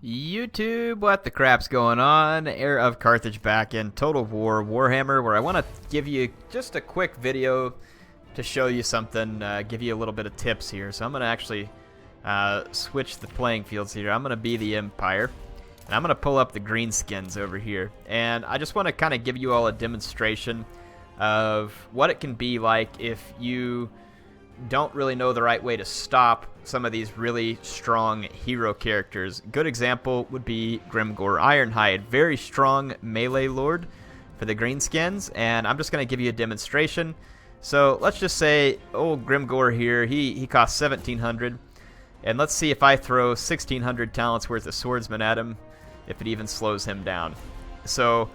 YouTube, what the crap's going on? HeirofCarthage back in Total War Warhammer, where I want to give you just a quick video to show you something, give you a little bit of tips here. So I'm going to actually switch the playing fields here. I'm going to be the Empire, and I'm going to pull up the Greenskins over here. And I just want to kind of give you all a demonstration of what it can be like if you don't really know the right way to stop some of these really strong hero characters. Good example would be Grimgor Ironhide, very strong melee lord for the Greenskins, and I'm just going to give you a demonstration. So let's just say old Grimgor here, he costs 1700, and let's see if I throw 1600 talents worth of swordsman at him, if it even slows him down. So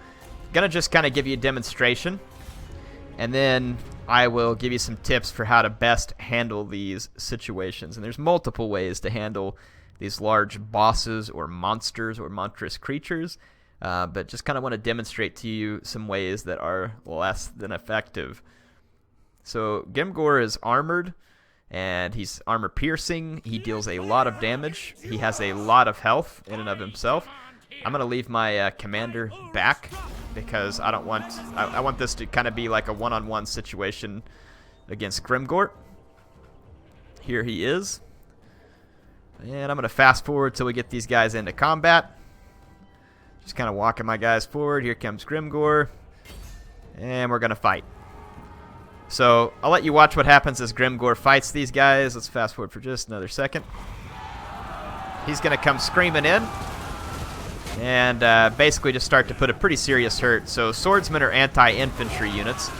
gonna just kind of give you a demonstration, and then I will give you some tips for how to best handle these situations. And there's multiple ways to handle these large bosses or monsters or monstrous creatures, but just kind of want to demonstrate to you some ways that are less than effective. So Grimgor is armored, and he's armor piercing. He deals a lot of damage. He has a lot of health in and of himself. I'm going to leave my commander back, because I don't want, I want this to kind of be like a one-on-one situation against Grimgor. Here he is. And I'm going to fast forward till we get these guys into combat. Just kind of walking my guys forward. Here comes Grimgor. And we're going to fight. So I'll let you watch what happens as Grimgor fights these guys. Let's fast forward for just another second. He's going to come screaming in and basically just start to put a pretty serious hurt. So swordsmen are anti-infantry units.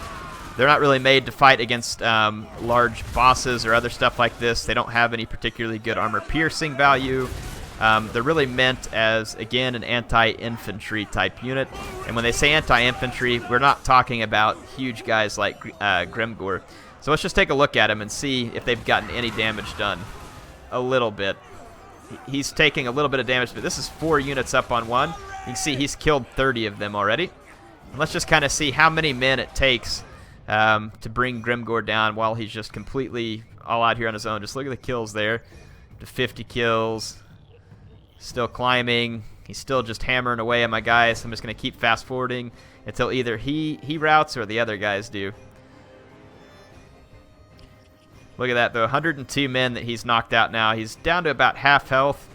They're not really made to fight against large bosses or other stuff like this. They don't have any particularly good armor piercing value. They're really meant as, again, an anti-infantry type unit. And when they say anti-infantry, we're not talking about huge guys like Grimgor. So let's just take a look at him and see if they've gotten any damage done. A little bit. He's taking a little bit of damage, but this is 4 units up on one. You can see he's killed 30 of them already. And let's just kind of see how many men it takes to bring Grimgor down while he's just completely all out here on his own. Just look at the kills there. To 50 kills. Still climbing. He's still just hammering away at my guys. So I'm just going to keep fast forwarding until either he routs or the other guys do. Look at that, though. 102 men that he's knocked out now. He's down to about half health.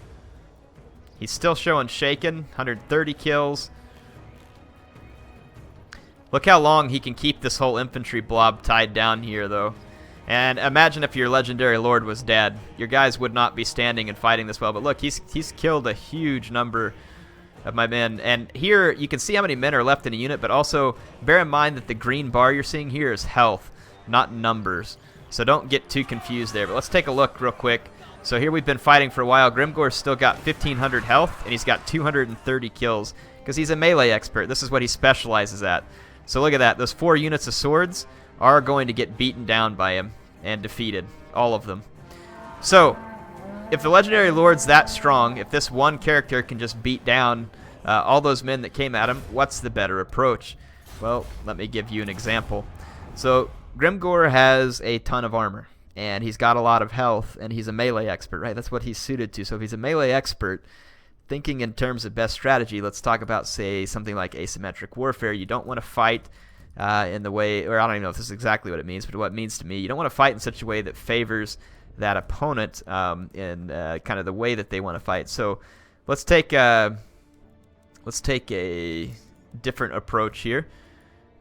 He's still showing shaken. 130 kills. Look how long he can keep this whole infantry blob tied down here, though. And imagine if your legendary lord was dead. Your guys would not be standing and fighting this well. But look, he's killed a huge number of my men. And here you can see how many men are left in a unit, but also bear in mind that the green bar you're seeing here is health, not numbers. So don't get too confused there. But let's take a look real quick. So here we've been fighting for a while. Grimgor's still got 1,500 health, and he's got 230 kills because he's a melee expert. This is what he specializes at. So look at that. Those 4 units of swords are going to get beaten down by him and defeated. All of them. So if the legendary lord's that strong, if this one character can just beat down all those men that came at him, what's the better approach? Well, let me give you an example. So Grimgor has a ton of armor, and he's got a lot of health, and he's a melee expert, right? That's what he's suited to. So if he's a melee expert, thinking in terms of best strategy, let's talk about, say, something like asymmetric warfare. You don't want to fight in the way, or I don't even know if this is exactly what it means, but what it means to me, you don't want to fight in such a way that favors that opponent in kind of the way that they want to fight. So let's take a different approach here.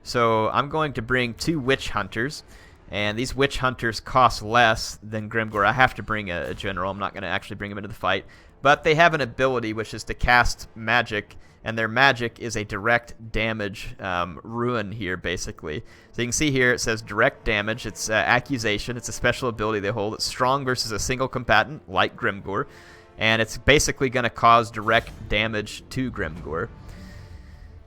So I'm going to bring 2 witch hunters, and these witch hunters cost less than Grimgor. I have to bring a general. I'm not going to actually bring him into the fight. But they have an ability, which is to cast magic, and their magic is a direct damage ruin here, basically. So you can see here it says direct damage. It's accusation. It's a special ability they hold. It's strong versus a single combatant, like Grimgor, and it's basically going to cause direct damage to Grimgor.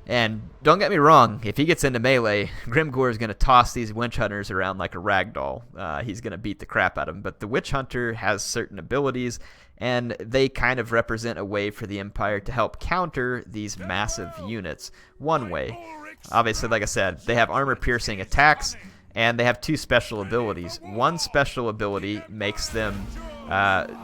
And don't get me wrong, if he gets into melee, Grimgor is going to toss these witch hunters around like a rag doll. He's going to beat the crap out of them. But the witch hunter has certain abilities, and they kind of represent a way for the Empire to help counter these massive units. One way. Obviously, like I said, they have armor-piercing attacks, and they have 2 special abilities. One special ability makes them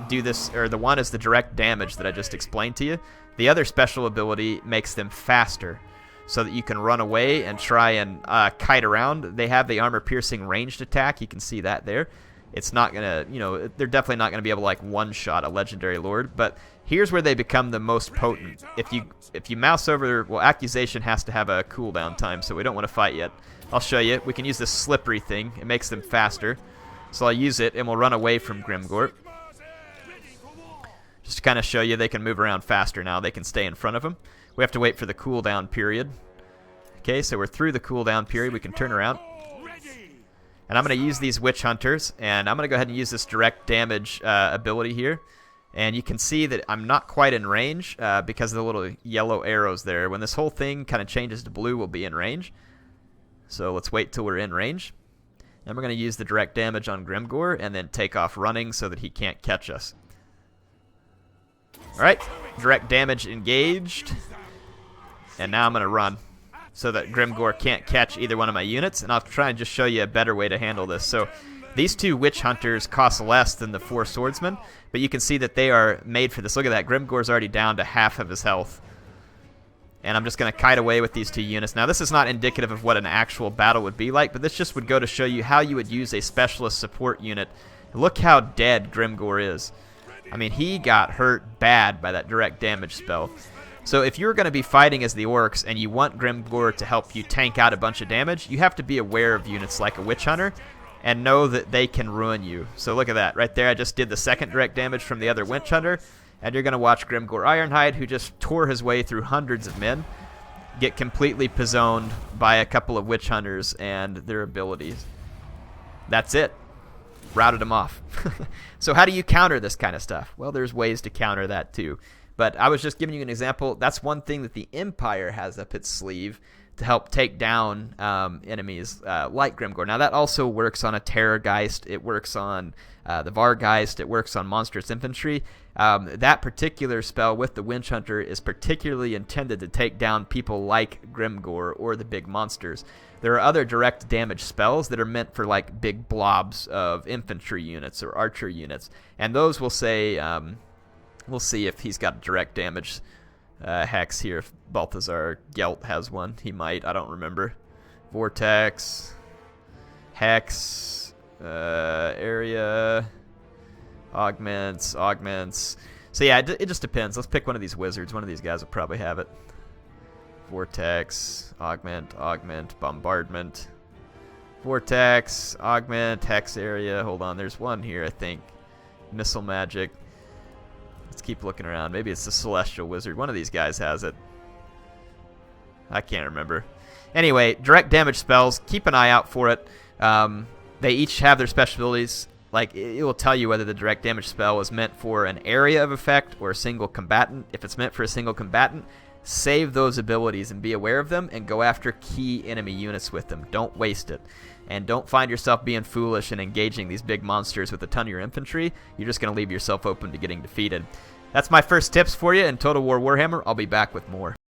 do this, or the one is the direct damage that I just explained to you. The other special ability makes them faster, so that you can run away and try and kite around. They have the armor-piercing ranged attack. You can see that there. It's not going to, you know, they're definitely not going to be able to, like, one-shot a legendary lord. But here's where they become the most potent. If you mouse over, well, accusation has to have a cooldown time, so we don't want to fight yet. I'll show you. We can use this slippery thing. It makes them faster. So I'll use it, and we'll run away from Grimgor. Just to kind of show you they can move around faster now. They can stay in front of them. We have to wait for the cooldown period. Okay, so we're through the cooldown period. We can turn around. And I'm going to use these witch hunters, and I'm going to go ahead and use this direct damage ability here. And you can see that I'm not quite in range because of the little yellow arrows there. When this whole thing kind of changes to blue, we'll be in range. So let's wait till we're in range. And we're going to use the direct damage on Grimgor and then take off running so that he can't catch us. Alright, direct damage engaged. And now I'm going to run so that Grimgor can't catch either one of my units. And I'll try and just show you a better way to handle this. So these two witch hunters cost less than the 4 swordsmen, but you can see that they are made for this. Look at that, Grimgor's already down to half of his health. And I'm just going to kite away with these 2 units. Now, this is not indicative of what an actual battle would be like, but this just would go to show you how you would use a specialist support unit. Look how dead Grimgor is. I mean, he got hurt bad by that direct damage spell. So if you're going to be fighting as the orcs and you want Grimgor to help you tank out a bunch of damage, you have to be aware of units like a witch hunter and know that they can ruin you. So look at that. Right there, I just did the second direct damage from the other witch hunter. And you're going to watch Grimgor Ironhide, who just tore his way through hundreds of men, get completely pizzoned by a couple of witch hunters and their abilities. That's it. Routed them off. So how do you counter this kind of stuff? Well, there's ways to counter that too. But I was just giving you an example. That's one thing that the Empire has up its sleeve to help take down enemies like Grimgor. Now, that also works on a Terrorgeist. It works on the Vargeist. It works on monstrous infantry. That particular spell with the Winch Hunter is particularly intended to take down people like Grimgor or the big monsters. There are other direct damage spells that are meant for like big blobs of infantry units or archer units. And those will say, we'll see if he's got direct damage hex here. If Balthazar Gelt has one, he might. I don't remember. Vortex, Hex, area, augments. So yeah, it just depends. Let's pick one of these wizards. One of these guys will probably have it. Vortex, augment, bombardment. Vortex, augment, hex area. Hold on, there's one here, I think. Missile magic. Let's keep looking around. Maybe it's the Celestial Wizard. One of these guys has it. I can't remember. Anyway, direct damage spells. Keep an eye out for it. They each have their special abilities. Like, it will tell you whether the direct damage spell is meant for an area of effect or a single combatant. If it's meant for a single combatant, save those abilities and be aware of them and go after key enemy units with them. Don't waste it. And don't find yourself being foolish and engaging these big monsters with a ton of your infantry. You're just going to leave yourself open to getting defeated. That's my first tips for you in Total War Warhammer. I'll be back with more.